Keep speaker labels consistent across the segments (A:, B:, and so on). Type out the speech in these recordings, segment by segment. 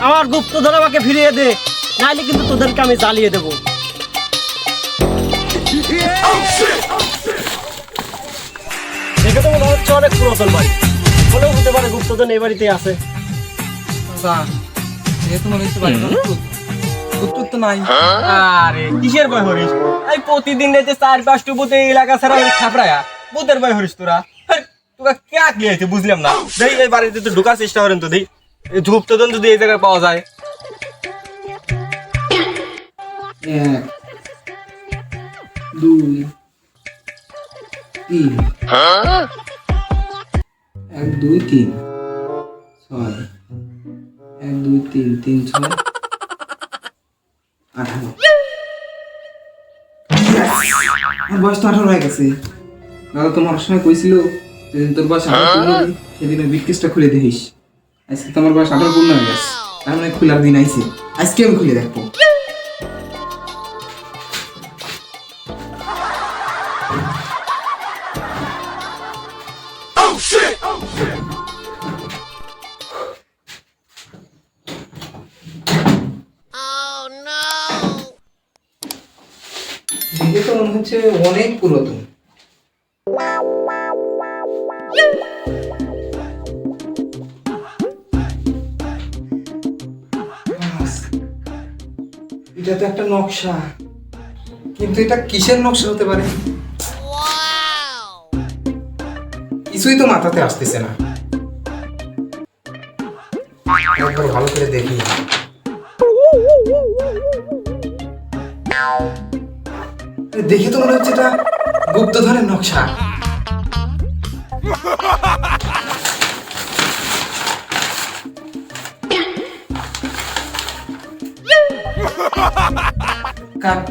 A: আমার গুপ্তধন আমাকে ফিরিয়ে দে, নাইলে কিন্তু তোদেরকে আমি জ্বালিয়ে দেবো। দেখে তো মনে হচ্ছে অনেক পুরাতন বাড়ি, বলেও হতে পারে গুপ্তধন এই বাড়িতে আছে।
B: আরে কিসের ভয় হরিস? এই প্রতিদিন রাতে 4-5টা ভূতে এলাকা ছাড়া খাপড়ায়া ভূতের ভয় হরিস তোরা? তোরা কে লিয়েছে বুঝলাম না। দেই এই বাড়িতে তো ঢোকার চেষ্টা করেন তো, দেই গুপ্তধন যদি এই জায়গায় পাওয়া যায়।
C: 1 2 3 1 2 3 6 1 2 3 3 6 18 আমার বয়স তো 18 হয়ে গেছে। দাদা তোমার সময় কইছিল যেদিন তোর বয়স 18 পূর্ণ হবে সেদিন ওই বিটকেসটা খুলে দেখিস। আজকে তোমার বয়স 18 পূর্ণ হয়ে গেছে, তার মানে খোলার দিন আইছে। আজকে আমি খুলে দেখবো। দেখে তো মনে হচ্ছে অনেক পুরাতন। এটা তো একটা নকশা, কিন্তু এটা কিসের নকশা হতে পারে? কিছুই তো মাথাতে আসতেছে না। একবার ভালো করে দেখি। দেখে তো মনে হচ্ছে এটা গুপ্তধনের নকশা।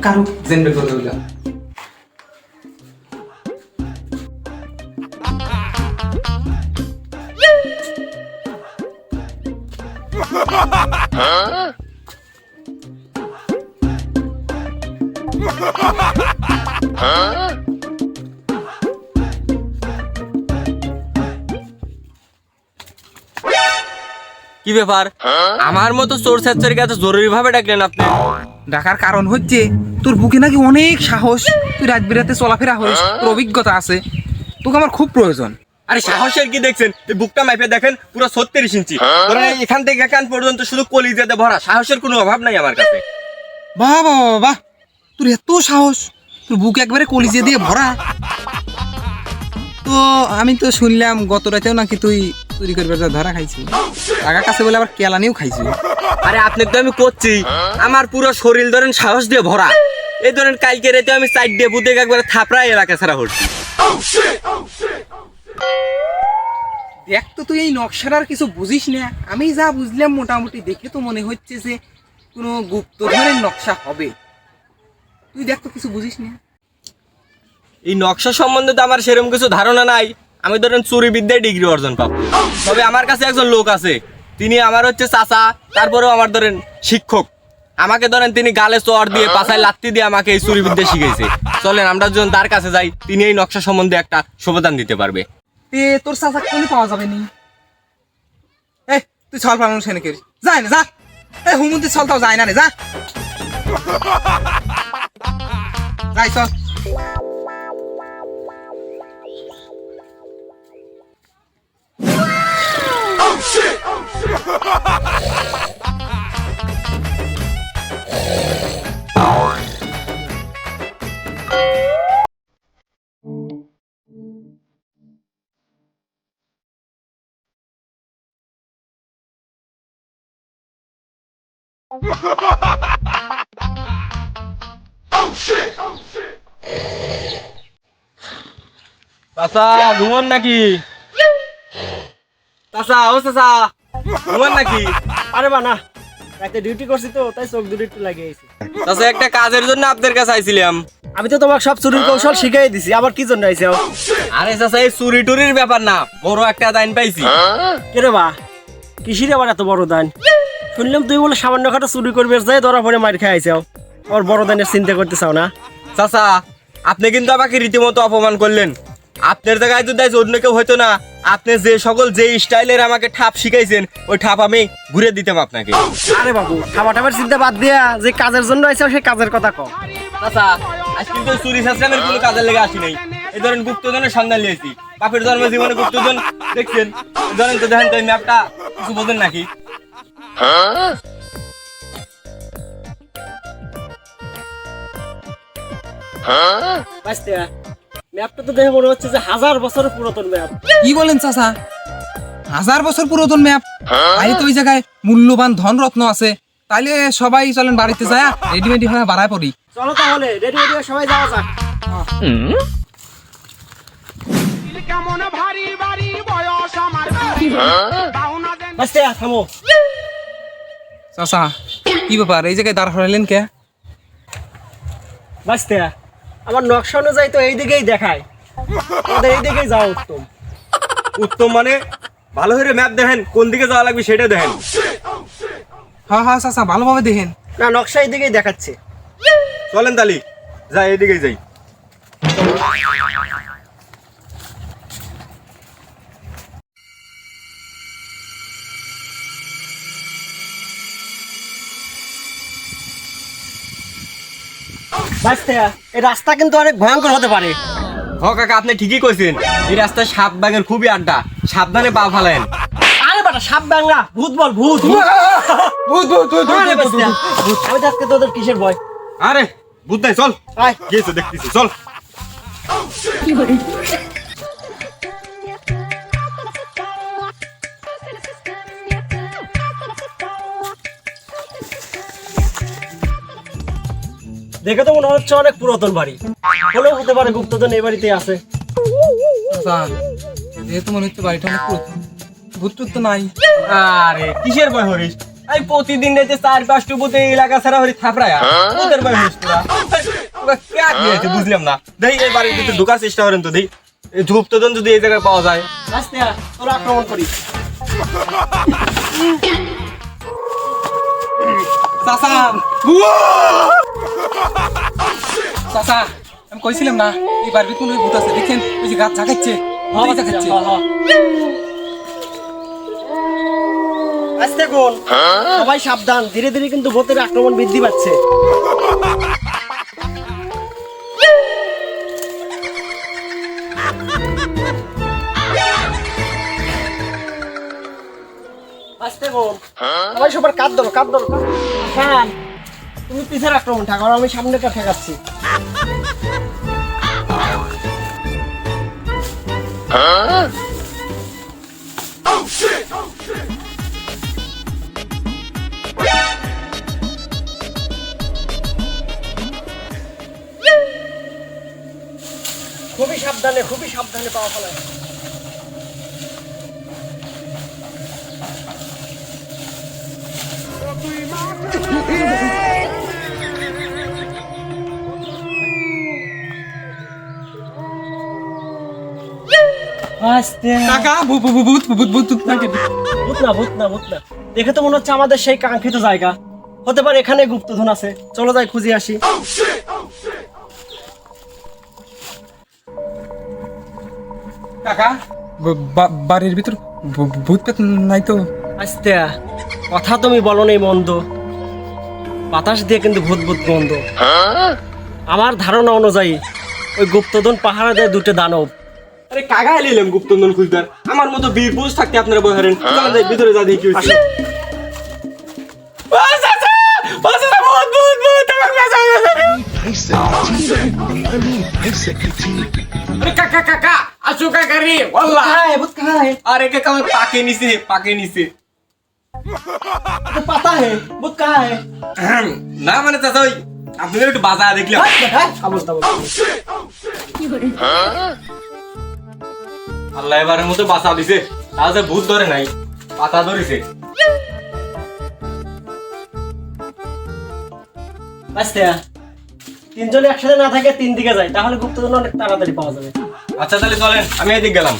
C: কারো জেনবে করে দিলাম।
B: কি ব্যাপার? আমার মতো চোর ছাত্রের কাছে জরুরি ভাবে ডাকলেন আপনি?
C: ডাকার কারণ হচ্ছে তোর বুকে নাকি অনেক সাহস, তুই রাত বিরাতে চলাফেরা হইস, তোর অভিজ্ঞতা আছে, তোকে আমার খুব প্রয়োজন।
B: আরে সাহসের কি দেখছেন? এই বুকটা মাইপে দেখেন, পুরো 36 ইঞ্চি। ধরেন এখান থেকে কান পর্যন্ত শুধু কলিজাতে ভরা। সাহসের কোনো অভাব নাই আমার কাছে।
C: বাহ বাহ বাহ, তোর এত সাহস, তোর বুক একবারে কলিজে দিয়ে ভরা। তো আমি তো শুনলাম গত রাতেও নাকি তুই চুরি করবে ধরা খাইছি, টাকার কাছে বলে আবার কেলানিও খাইছি।
B: আরে আপনি তো আমি করছি, আমার পুরো শরীর ধরেন সাহস দিয়ে ভরা। এই ধরেন কালকে রাতে আমি 4 ডে বুতে একবারে থাপড়ায় এলাকা ছাড়া হচ্ছি।
C: দেখ তো তুই এই নকশাটার কিছু বুঝিস না, আমি যা বুঝলাম মোটামুটি দেখে তো মনে হচ্ছে যে কোনো গুপ্তধনের নকশা হবে। তুই দেখ তো কিছু বুঝিস না।
B: এই নকশা সম্বন্ধে তো আমার সেরকম কিছু ধারণা নাই। আমি ধরেন চুরি বিদ্যায় ডিগ্রি অর্জন পাবো। তবে আমার কাছে একজন লোক আছে, তিনি আমার হচ্ছে চাচা, তারপরেও আমার ধরেন শিক্ষক। আমাকে ধরেন তিনি গালে চড় দিয়ে পাছায় লাত্তি দিয়ে আমাকে এই চুরি বিদ্যা শিখেছে। চলেন আমরা যখন তার কাছে যাই, তিনি এই নকশা সম্বন্ধে একটা সমাধান দিতে পারবে।
C: তোর চাচা কোনই পাওয়া যাবে নি। এই তুই ছল পালানো সেনে করিস, যাই না যা। এই হুমন্তি ছল তাও যায় না রে, যা যাই চল।
B: চাচা ঘুমান নাকি? চাচা ও চাচা ঘুমান নাকি?
A: আরে বা না, রাতে ডিউটি করছি তো তাই চোখ দুটো একটু লাগিয়ে আইছি।
B: চাচা একটা কাজের জন্য আপনার কাছে আইছিলাম।
A: আমি তো তোমাকে সব চুরির কৌশল শিখিয়ে দিছি, আবার কি জন্য আইছো?
B: আরে চাচা এই চুরি টুরির ব্যাপার না, বড় একটা দাইন পাইছি।
A: কেরে বা কিসির আবার এত বড় দান? শুনলাম তুই বলে সামান্য খাটো চুরি করবে, যাই ধরা পড়ে মার খেয়ে আইসাও, আবার বড় দানের চিন্তা করতে চাও না?
B: চাচা আপনি কিন্তু আমাকে রীতিমতো অপমান করলেন। আপনার জায়গায় যদি অন্য কেউ হয়তো না, আপনি যে সকল যে স্টাইলের আমাকে ঠাপ শিখাইছেন ওই ঠাপ আমি ঘুরে দিতাম আপনাকে।
A: আরে বাবু খাবার চিন্তা বাদ দিয়া যে কাজের জন্য আইছে সেই কাজের কথা কও।
B: আচ্ছা আজ কিন্তু চুরি শাস্ত্রামের কোনো কাজের লেগে আসি নাই, এই ধরেন গুপ্তধনের সন্ধান লিয়েছি। বাপের জন্ম জীবনে গুপ্তধন দেখছেন, ধরেন তো দেখেন তো এই ম্যাপটা কিছু বোঝেন নাকি?
A: বাস্তিয়া ম্যাপটা তো দেখে মনে হচ্ছে যে 1000 বছরের পুরাতন ম্যাপ।
C: কি বলেন চাচা, 1000 বছর পুরাতন ম্যাপ? তাইলে তো ওই জায়গায় মূল্যবান ধন রত্ন আছে। তাইলে সবাই চলেন বাড়িতে যায় রেডিমেডি হয়ে বাড়ায় পড়ি।
A: চলো তাহলে রেডি রেডি সবাই যাওয়া যাক। বাস্তিয়া থামো।
C: চাচা কি ব্যাপার, এই জায়গায় দাঁড় করাইলেন কে?
A: বাস্তিয়া আমার নকশা অনুযায়ী তো এই দিকেই দেখায়, আমাদের এই দিকেই যাওয়া উত্তম।
B: উত্তম মানে ভালো করে ম্যাপ দেখেন, কোন দিকে যাওয়া লাগবে সেটা দেখেন।
C: হ্যাঁ হ্যাঁ চাচা ভালোভাবে দেখেন।
A: না নকশা এই দিকেই দেখাচ্ছে।
B: চলেন তালি যাই, এদিকে যাই।
A: বাস্তিয়া এই রাস্তা কিন্তু অনেক ভয়ঙ্কর হতে পারে।
B: হ কাকা আপনি ঠিকই কইছেন, এই রাস্তায় সাপ ব্যাঙের খুবই আড্ডা, সাবধানে পা ফালেন।
A: আরে বাটা সাপ ব্যাংলা, ভূত বল ভূত। আরে বাস্তিয়া, আমি তো আজকে তোদের কিসের ভয়?
B: আরে ভূত নাই, চল
A: আয়
B: গিয়েছে দেখতেছি, চল।
A: দেখে তো মনে হচ্ছে অনেক পুরাতন বাড়ি, হলেও হতে পারে গুপ্তধন এই বাড়িতে আছে।
C: চাচা যেহেতু মনে হচ্ছে বাড়িটা অনেক পুরাতন, ভূত টুত তো নাই।
B: আরে কিসের ভয় হরিস? এই প্রতিদিন রাতে 4-5টা ভূত এই এলাকা ছাড়া হরি থাপড়ায়া, তোদের ভয় হরিস তোরা? তোরা কে দিয়েছে বুঝলাম না। দেই এই বাড়ির ভিতরে ঢোকার চেষ্টা করেন তো, দেই এই গুপ্তধন যদি এই জায়গায় পাওয়া যায়।
A: বাস্তিয়া তোরা আক্রমণ করিস।
C: চাচা চাচা আমি কইছিলাম না এই বাড়ির কোন ভূত আছে, দেখেন ওই যে গাছ ঝাঁকাচ্ছে, ঝাঁকাচ্ছে।
A: আস্তে কোন সবাই সাবধান, ধীরে ধীরে কিন্তু ভূতের আক্রমণ বৃদ্ধি পাচ্ছে। আস্তে কোন সবাই সবার কাঁধ ধরো, কাঁধ ধরো। হ্যাঁ তুমি পিছের আক্রমণ ঠাকুর, আমি সামনেটা ঠেকাচ্ছি। খুবই সাবধানে পাওয়া ফেলায়।
C: কাকা ভূত ভূত ভূত ভূত ভূত নাকি?
A: ভূত না দেখে তো মনে হচ্ছে আমাদের সেই কাঙ্ক্ষিত জায়গা হতে পারে, এখানে গুপ্তধন আছে। চলো যাই খুঁজে আসি।
C: কাকা বাড়ির ভিতর ভূত পেত নাই তো?
A: আস্তে কথা তুমি বলো নেই মন্দ, বাতাস দিয়ে কিন্তু ভূত ভূত গন্ধ। আমার ধারণা অনুযায়ী ওই গুপ্তধন পাহারা দেয় দুটো দানব।
B: আরে কাকা এলাম গুপ্তধন খুঁজবার, আমার মতো বীর পুরুষ থাকতে আপনারা বই হারেন। চলেন যাই ভিতরে, যা দেখি কি হচ্ছে। কাকা কাকা আসো কাকা রে, ওয়াল্লাহ
A: ভূত কাহা
B: আরে কাকা আমার পাকে নিছে।
A: तो पता है वो कहाँ है?
B: না মানে চাচা ওই আপনাদের একটু বাজার দেখলাম। আল্লাহ এবারের মতো বাঁচা দিছে, তাহলে ভূত ধরে নাই, পাতা ধরেছে।
A: তিনজনে একসাথে না থাকে, তিন দিকে যায়, তাহলে গুপ্তধন অনেক তাড়াতাড়ি পাওয়া যাবে।
B: আচ্ছা তাহলে চলেন, আমি এদিকে গেলাম।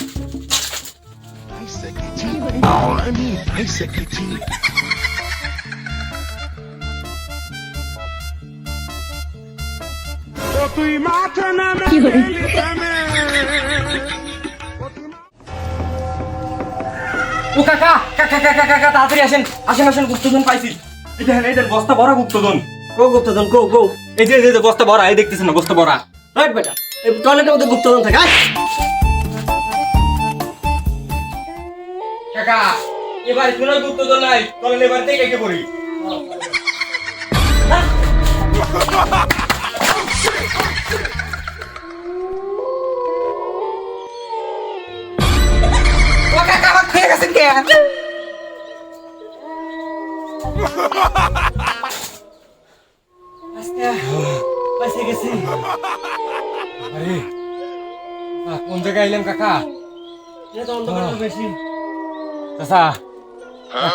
D: তুই মাথা নামে
B: ও কাকা কাকা কাকা কাকা তাড়াতাড়ি আসেন আসেন আসেন গুপ্তধন পাইছি এই দেখেন এই বস্তা ভরা গুপ্তধন
A: গো গুপ্তধন গো গো।
B: এই যে বস্তা ভরা এই দেখতেছেন না বস্তা ভরা
A: রাইট বেটা, এই টয়লেটের মধ্যে গুপ্তধন থাকে। আয়।
B: কাকা এবার কোনো গুপ্তধন নাই চলেন এবার থেকে কে করি
C: ও কাকা আমার খেয়ে গেছেন কে?
A: পাইছে গেছি।
B: আরে কোন জায়গায় এলাম কাকা
A: এটা তো অন্ধকার বেশি।
B: চাচা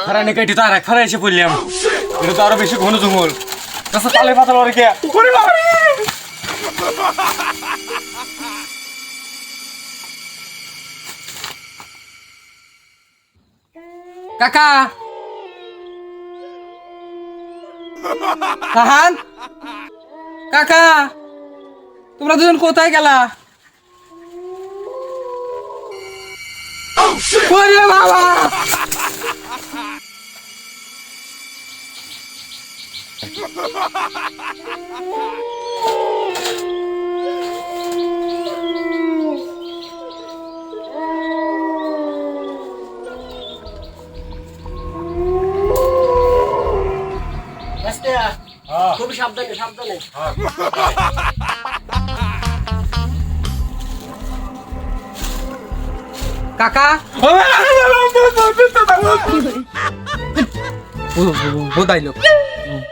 B: খারা নে কেটে তার খারা এসে পড়লাম এটা তো আরো বেশি ঘন জঙ্গল চাচা তালে পাতাল ওরে কে ওরে বাবা রে
C: কাকা সাহান কাকা তোমরা দুজন কোথায় গেলা? ওরে বাবা
A: আজকে খুব সাবধানে সাবধানে।
C: কাকা বোধাই লোক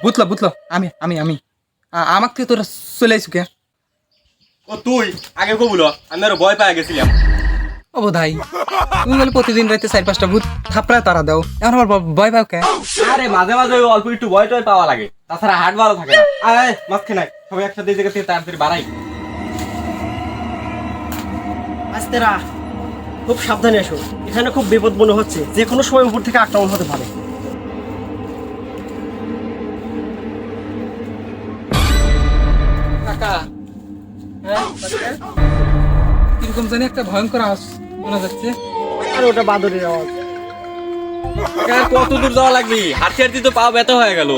C: বুঝলো বুঝলো আমি আমি আমি আমাকে তুই তোরা চলে আইসু কে?
B: ও তুই আগে কো বলো আমি আরো ভয় পেয়ে গেছিলাম
C: ও বোধাই তুমি বলে প্রতিদিন রাতে 4-5টা ভূত থাপড়ায় তারা দাও, এখন আবার ভয় পাও কে?
B: আরে মাঝে মাঝে ওই অল্প একটু ভয় টয় পাওয়া লাগে তাছাড়া হাট ভালো থাকে না আয় মাঝখানে নাই সবাই একসাথে এই জায়গা থেকে তাড়াতাড়ি বাড়াই
A: আস্তেরা খুব সাবধানে এসো, এখানে খুব বিপদ মনে হচ্ছে, যে কোনো সময় উপর থেকে আক্রমণ হতে পারে।
C: কাকা
A: হ্যাঁ
C: কিরকম জানি একটা ভয়ঙ্কর আওয়াজ শোনা যাচ্ছে।
A: আর ওটা বাদরের আওয়াজ।
B: কত দূর যাওয়া লাগবে হাঁটতে হাঁটতে তো পা ব্যথা হয়ে গেল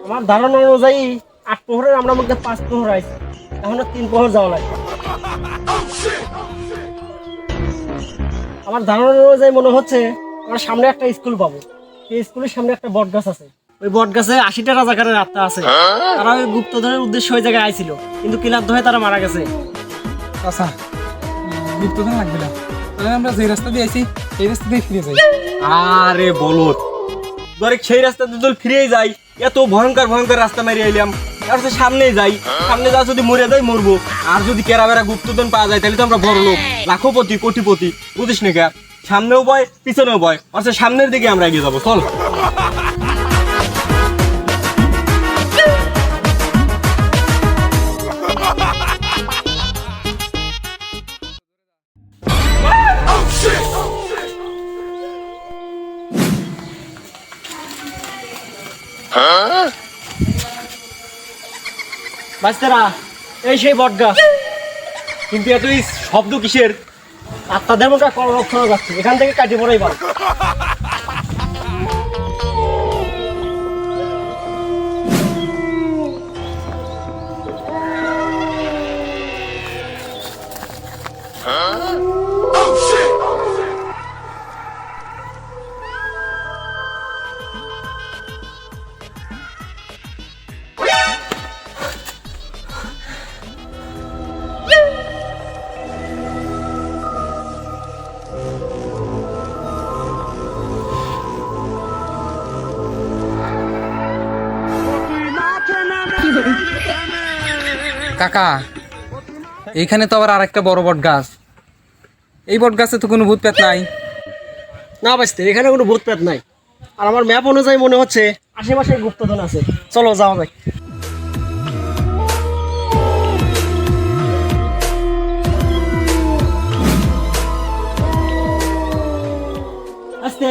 A: আমার ধারণা অনুযায়ী 8 প্রহরের আমরা মধ্যে 5 প্রহর আইছি, এখনো 3 প্রহর যাওয়া লাগে। আমার ধারণা অনুযায়ী মনে হচ্ছে আমার সামনে একটা স্কুল পাবো, সেই স্কুলের সামনে একটা বট গাছ আছে, ওই বট গাছে 80টা রাজাকারের আত্মা আছে, তারা ওই গুপ্তধনের উদ্দেশ্যে ওই জায়গায় আইছিল, কিন্তু কিলার হয়ে তারা মারা গেছে।
C: আচ্ছা গুপ্তধন লাগবে না, তাহলে আমরা যে রাস্তা দিয়ে আইছি এই রাস্তা দিয়ে ফিরে যাই।
B: আরে বলত ধরে সেই রাস্তাতে তো ফিরেই যাই এত ভয়ঙ্কর ভয়ঙ্কর রাস্তা মারি আইলাম আর তো সামনেই যাই সামনে যা যদি মরে যাই মরবো আর যদি কেরাবেরা গুপ্তধন পাওয়া যায় তাহলে তো আমরা বড় লোক লাখপতি কোটিপতি বুঝিস না কে সামনেও ভয় পিছনেও ভয় অর্থাৎ সামনের দিকে আমরা এগিয়ে যাবো চল
A: বাচ্চারা এই সেই বট গাছ,
B: কিন্তু এত এই শব্দ কিসের
A: আত্মাদের মধ্যে কলরব শোনা যাচ্ছে, এখান থেকে কাটি পড়াই ভালো।
C: কাকা এইখানে তো আবার আরেকটা বড় বট গাছ, এই বট গাছে তো কোনো ভূত পেত নাই।
A: না বাঁচতে এখানে কোনো ভূত প্রেত নাই, আর আমার ম্যাপ অনুযায়ী মনে হচ্ছে আশেপাশে গুপ্তধন আছে, চলো যাওয়া যাক। আস্তে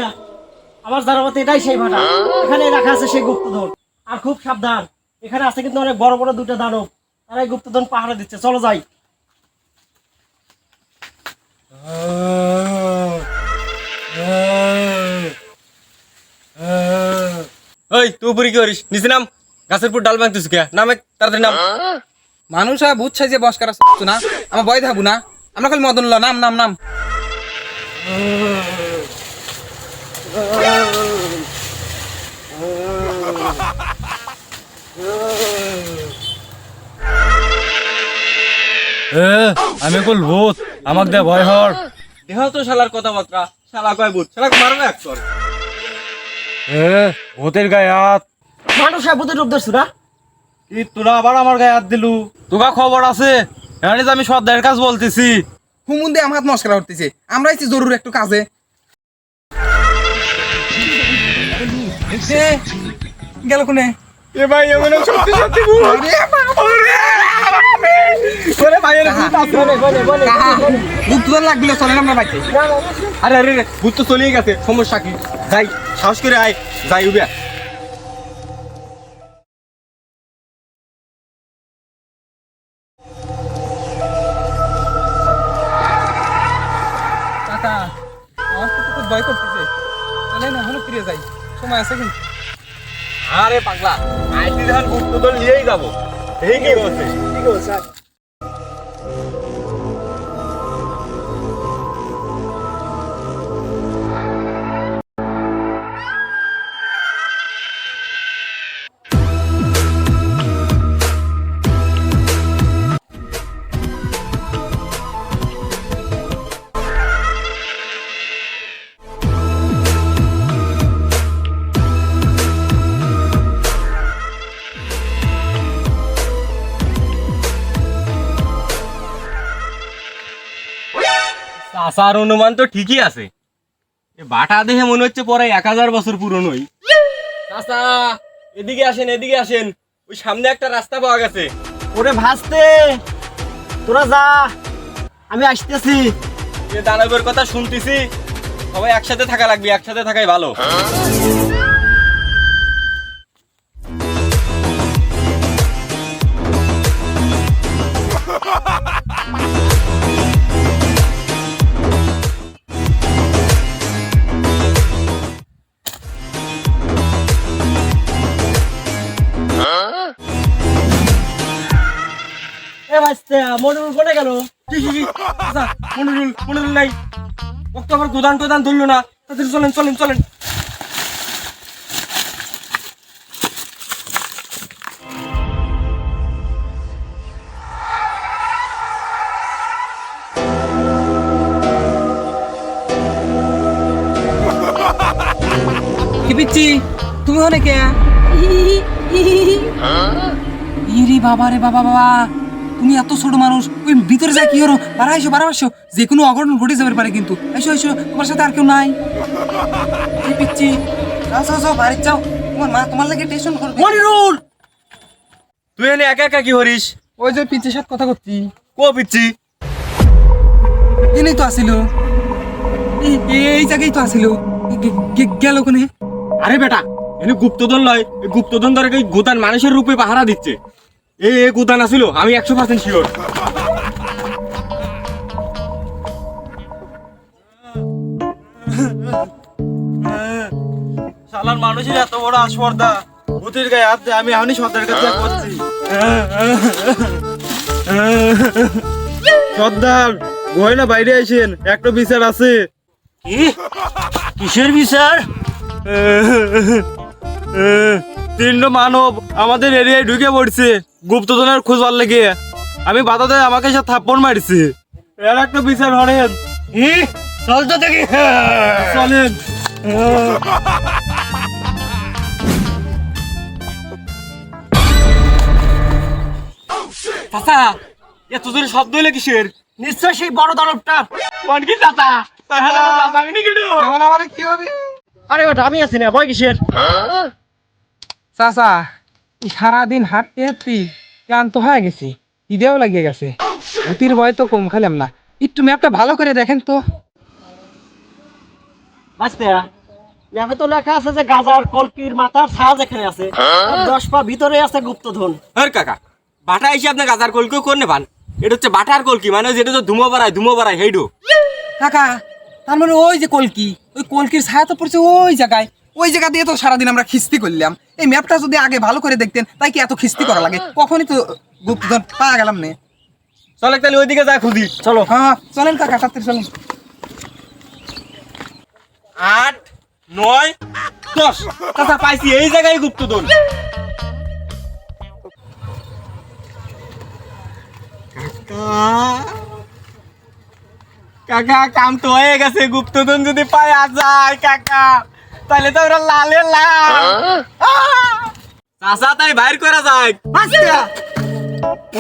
A: আমার জানার মতে এটাই সেই ভাটা, এখানে রাখা আছে সেই গুপ্তধন, আর খুব সাবধান, এখানে আছে কিন্তু অনেক বড় বড় 2টা দানব, তারা এই গুপ্তধন পাহারা দিচ্ছে, চলো যাই।
B: ওই তুই উপরে কি করিস নিচে নাম, গাছের উপর ডাল ভাঙতিস কে, নামে তাড়াতাড়ি নাম।
C: মানুষ বুঝছে যে বস করা না, আমার ভয় থাকবো না, আমরা খালি মদন নাম নাম নাম।
D: আমি কল ভূত, আমাকে দে ভয় হর।
B: দেহ তো শালার কথাবার্তা, শালা কয় ভূত, শালা মারবে এক তোর।
D: ভূতের গায়ে হাত।
A: মানুষ ভূতের রূপ ধরছু না?
D: কি তোরা আবার আমার গায়ে হাত দিলু? তোকা খবর আছে? জানিস আমি সর্দারের কাজ বলতেছি।
C: হুমুন্দে আমার হাত মস্করা করতেছে, আমরা এসেছি জরুরি একটু কাজে। গেল কোনে?
B: এ ভাই এমন সত্যি সত্যি ভূত। ওরে ভাই এর ভূত আছে।
C: ভূত তো লাগলো, চলেন আমরা বাইকে।
B: আরে আরে রে, ভূত তো চলেই গেছে, সমস্যা কি? যাই সাহস করে আয়, যাই উবে।
C: কাকা আমার তো খুব ভয় করতেছে, চলেন এখনো ফিরে যাই, সময় আছে কিন্তু।
B: আরে পাগলা, আইটি যখন ভূত তো নিয়েই যাবো। এই কি হচ্ছে?
A: ঠিক আছে স্যার।
B: চাচার অনুমান তো ঠিকই আছে, এ বাটা দেখে মনে হচ্ছে পরে 1000 বছর পুরনোই। চাচা এদিকে আসেন, এদিকে আসেন, ওই সামনে একটা রাস্তা পাওয়া গেছে।
A: ওরে ভাসতে, তোরা যা, আমি আসতেছি।
B: যে দানবের কথা শুনতেছি, সবাই একসাথে থাকা লাগবে, একসাথে থাকাই ভালো।
A: এ ভাসতে, মনুর কোনে গেল?
B: মনোরুল নাই, ও তো আবার গোদান টোদান ধরলো না। তাদের চলেন চলেন চলেন।
C: কি পিচ্ছি তুমি হলে কে? ইরি বাবা রে বাবা বাবা, তুমি এত ছোট মানুষ, ওই ভিতরে যা কি হলো? বাড়াইছো বাড়াইছো, যে কোনো অঘটন ঘটে যাবে পারে কিন্তু। এসো এসো, তোমার সাথে আর কেউ নাই। কি পিচ্ছি, যাও যাও যাও, বাড়ি যাও, তোমার মা তোমার লাগে টেনশন করবে।
A: মনিরুল,
B: তুই এনে একা একা কি হরিস?
C: ওই যে পিচ্ছির সাথে কথা করছি,
B: কো পিচ্ছি?
C: এনেই তো আসিল, এই জায়গায় তো আসিল, গেল কোনে?
B: আরে বেটা, এনে গুপ্তধন লয়, এই গুপ্তধন ধরে এই গোদান মানুষের রূপে পাহারা দিচ্ছে। এ গোদান আসিল, আমি 100% শিওর।
D: শালার মানুষের এত বড় আসপর্দা, ভূতের গায়ে হাত দেয়। আমি এখনই সর্দারের কাছে করছি। সর্দার গয়না বাইরে আসেন, একটা বিচার আছে।
A: কি? কিসের বিচার?
D: 3টা মানব আমাদের এরিয়ায় ঢুকে পড়ছে গুপ্তধনের খোঁজবার লেগে। আমি বাধা দেয়, আমাকে সে থাপ্পড় মারছে। এর একটা বিচার হরেন।
A: কি? চল তো দেখি।
D: চলেন।
B: চাচা, এত জোরে শব্দ হলো কিসের?
A: নিশ্চয় সেই বড় দানবটা।
B: কোন কি চাচা? ভাঙনি কেন?
C: এখন আমার কি হবে?
A: আরে ওটা আমি আছি না, ভয় কিসের?
C: চাচা, সারাদিন হাঁটতে হাঁটতে ক্লান্ত হয়ে গেছি, খিদেও লাগিয়ে গেছে, ভূতির ভয় তো কম খেলাম না। একটু ম্যাপটা ভালো করে দেখেন তো।
A: ভাসতে, ম্যাপে তো লেখা আছে যে গাজার কলকির মাথার ছাজ এখানে আছে, আর 10 পা ভিতরে আছে গুপ্তধন।
B: হর কাকা, বাটা এসে আপনি গাজার কলকিও করনে পান। এটা হচ্ছে বাটার কলকি, মানে যেটা তো ধুমো বাড়ায় হেইডো।
C: কাকা, তার মানে ওই যে কলকি, ওই কলকির ছায়া তো পড়ছে ওই জায়গায়। ওই জায়গা দিয়ে তো সারাদিন আমরা খিস্তি করলাম। এই ম্যাপটা যদি আগে ভালো করে দেখতেন, তাই কি এত খিস্তি করা লাগে? কখনই তো গুপ্তধন পাওয়া গেলাম না।
B: চলে তাহলে ওইদিকে যা খুঁজি।
A: চলো।
C: হ্যাঁ চলেন কাকা, তাড়াতাড়ি চলেন।
B: 8 9 10 চাচা পাইছি, এই জায়গায় গুপ্তধন। কাকা কাম তো হয়ে গেছে, গুপ্তধন যদি পাওয়া যায় কাকা, তাহলে তো ওরা লালে লাল। চাচা তাই বাইর করা যায়।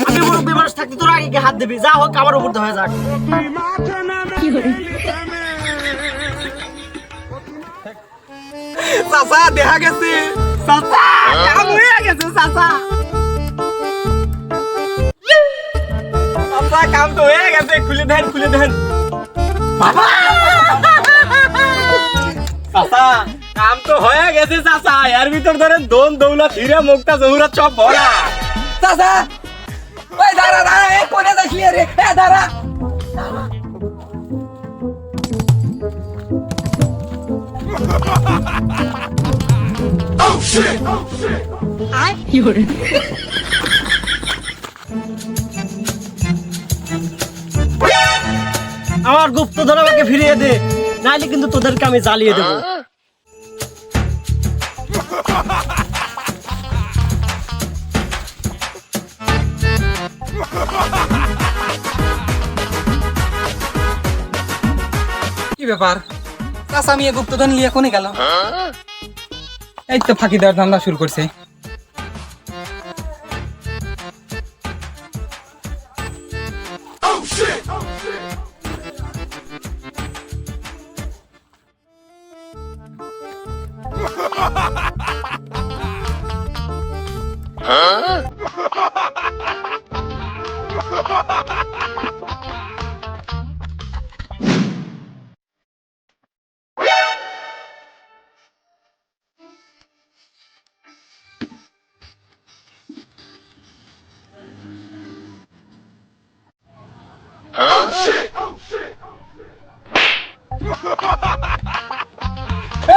A: আমি মুরব্বী মানুষ থাকতে তোর আগে কি হাত দিবি? যা হোক আমার উপর হয়ে যাক।
C: চাচা দেখা গেছে, চাচা কাম হয়ে গেছে, চাচা
B: চাচা কাম তো হয়ে গেছে, খুলে দেন খুলে দেন। চাচা কাম তো হয়ে গেছে চাচা, এর ভিতর ধরেন দোন দৌলত হীরা মুক্তা জহুরত সব ভরা।
C: চাচা ওই দাঁড়া দাঁড়া, এই কোনে যাইছিলি রে? এ দাঁড়া।
A: আমার গুপ্তধন আমাকে ফিরিয়ে দে, নাইলে কিন্তু তোদেরকে আমি জ্বালিয়ে দেবো।
C: কি ব্যাপার? চাচা আমি গুপ্তধন নিয়ে কোনে গেল? এই তো ফাঁকি দেওয়ার ধান্দা শুরু করছে।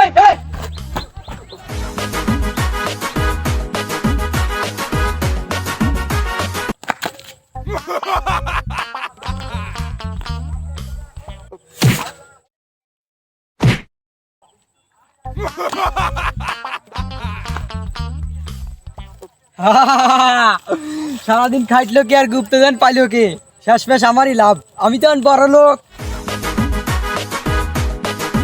C: এই, এই!
E: সারাদিন খাইটলো কি আর গুপ্তধন পাইলো কি? শেষ পেশ আমারই লাভ, আমি তো বড় লোক।